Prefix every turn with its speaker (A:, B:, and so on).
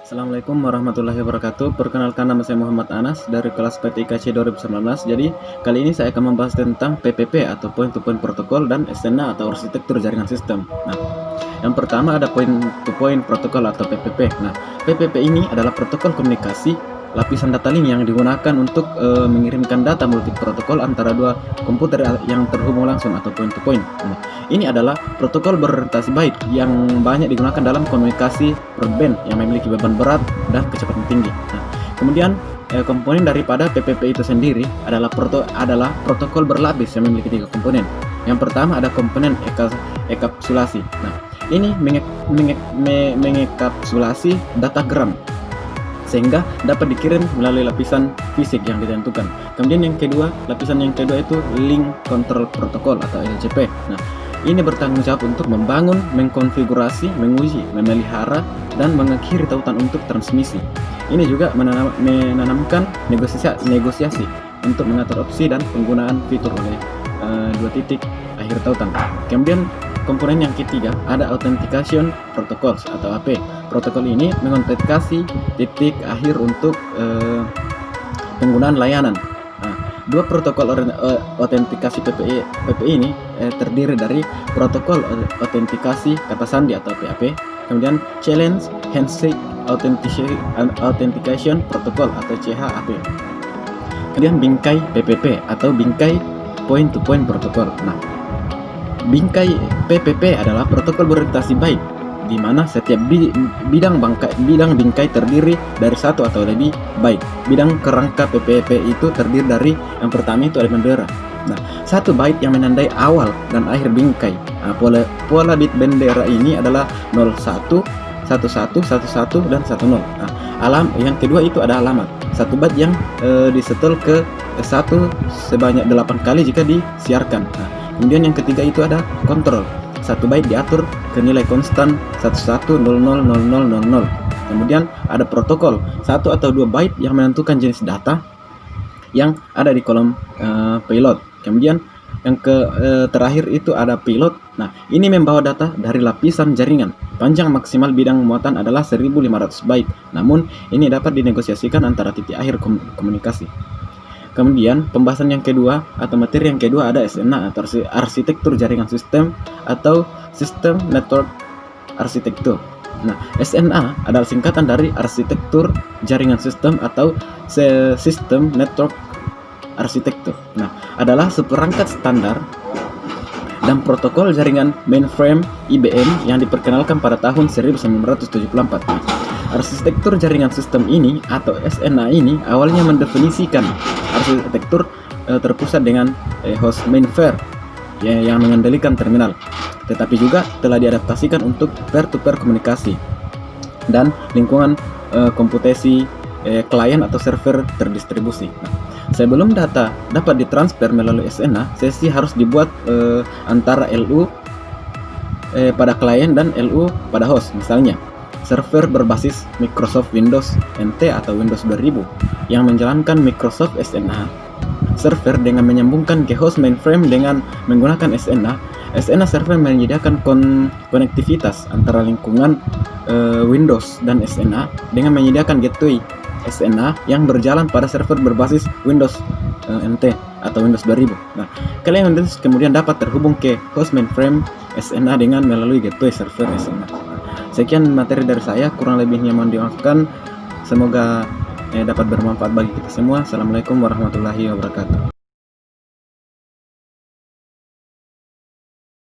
A: Assalamualaikum warahmatullahi wabarakatuh. Perkenalkan, nama saya Muhammad Anas dari kelas PTIKC 2019. Jadi kali ini saya akan membahas tentang PPP atau Point to Point Protocol dan SNA atau arsitektur jaringan sistem. Nah, yang pertama ada Point to Point Protocol atau PPP. Nah, PPP ini adalah protokol komunikasi lapisan data link yang digunakan untuk mengirimkan data multi protokol antara dua komputer yang terhubung langsung atau point to point. Nah, ini adalah protokol berorientasi byte yang banyak digunakan dalam komunikasi broadband yang memiliki beban berat dan kecepatan tinggi. Nah, kemudian komponen daripada PPP itu sendiri adalah protokol berlapis yang memiliki 3 komponen. Yang pertama ada komponen ekapsulasi. Nah, ini mengekapsulasi datagram sehingga dapat dikirim melalui lapisan fisik yang ditentukan. Kemudian lapisan yang kedua itu link control protocol atau LCP. Nah, ini bertanggung jawab untuk membangun, mengkonfigurasi, menguji, memelihara, dan mengakhiri tautan untuk transmisi. Ini juga menanamkan negosiasi untuk mengatur opsi dan penggunaan fitur oleh dua titik akhir tautan. Kemudian komponen yang ketiga ada Authentication Protocols atau AP. Protokol ini mengautentikasi titik akhir untuk penggunaan layanan. Nah, dua protokol autentikasi PPI ini terdiri dari protokol autentikasi kata sandi atau PAP, kemudian Challenge Handshake Authentication Protocol atau CHAP, kemudian bingkai PPP atau bingkai Point to Point Protocol. Nah, bingkai PPP adalah protokol berorientasi byte di mana setiap bidang bingkai terdiri dari satu atau lebih byte. Bidang kerangka PPP itu terdiri dari yang pertama itu ada bendera. Nah, satu byte yang menandai awal dan akhir bingkai. Nah, pola bit bendera ini adalah 01, 11, 11 dan 10. Nah, yang kedua itu ada alamat. Satu byte yang disetel ke satu sebanyak 8 kali jika disiarkan. Nah, kemudian yang ketiga itu ada kontrol. Satu byte diatur ke nilai konstan 11000000. Kemudian ada protokol, 1 atau 2 byte yang menentukan jenis data yang ada di kolom payload. Kemudian yang terakhir itu ada payload. Nah, ini membawa data dari lapisan jaringan. Panjang maksimal bidang muatan adalah 1500 byte. Namun ini dapat dinegosiasikan antara titik akhir komunikasi. Kemudian pembahasan yang kedua atau materi yang kedua ada SNA atau arsitektur jaringan sistem atau System Network Architecture. Nah, SNA adalah singkatan dari arsitektur jaringan sistem atau System Network Architecture. Nah, adalah seperangkat standar dan protokol jaringan mainframe IBM yang diperkenalkan pada tahun 1974. Arsitektur jaringan sistem ini atau SNA ini awalnya mendefinisikan arsitektur terpusat dengan host mainframe yang mengendalikan terminal, tetapi juga telah diadaptasikan untuk peer-to-peer komunikasi dan lingkungan komputasi klien atau server terdistribusi. Nah, sebelum data dapat ditransfer melalui SNA, sesi harus dibuat antara LU pada klien dan LU pada host. Misalnya server berbasis Microsoft Windows NT atau Windows 2000 yang menjalankan Microsoft SNA server dengan menyambungkan ke host mainframe dengan menggunakan SNA. SNA server menyediakan konektivitas antara lingkungan Windows dan SNA dengan menyediakan gateway SNA yang berjalan pada server berbasis Windows NT atau Windows 2000. Nah, kalian kemudian dapat terhubung ke host mainframe SNA dengan melalui gateway server SNA. Sekian materi dari saya, kurang lebihnya mohon dimaafkan. Semoga dapat bermanfaat bagi kita semua. Assalamualaikum warahmatullahi wabarakatuh.